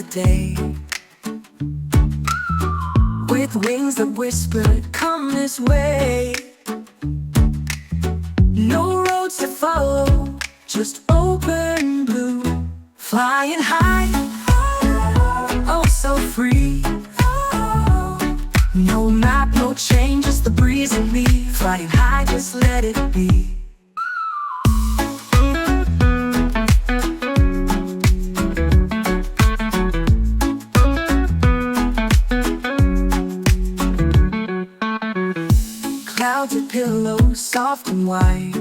day. With wings that whispered, come this way. No roads to follow, just open blue. Flying high, oh so free. No map, no change, just the breeze in me. Flying high, just let it be. Clouds are pillows, soft and white.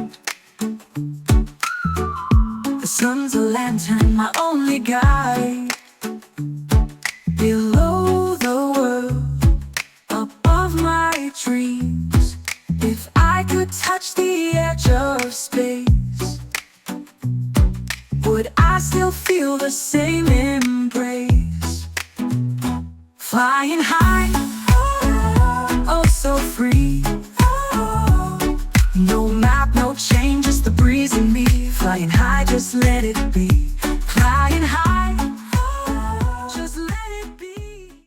The sun's a lantern, my only guide. Below the world, above my dreams. If I could touch the edge of space, would I still feel the same embrace? Flying high, oh so free.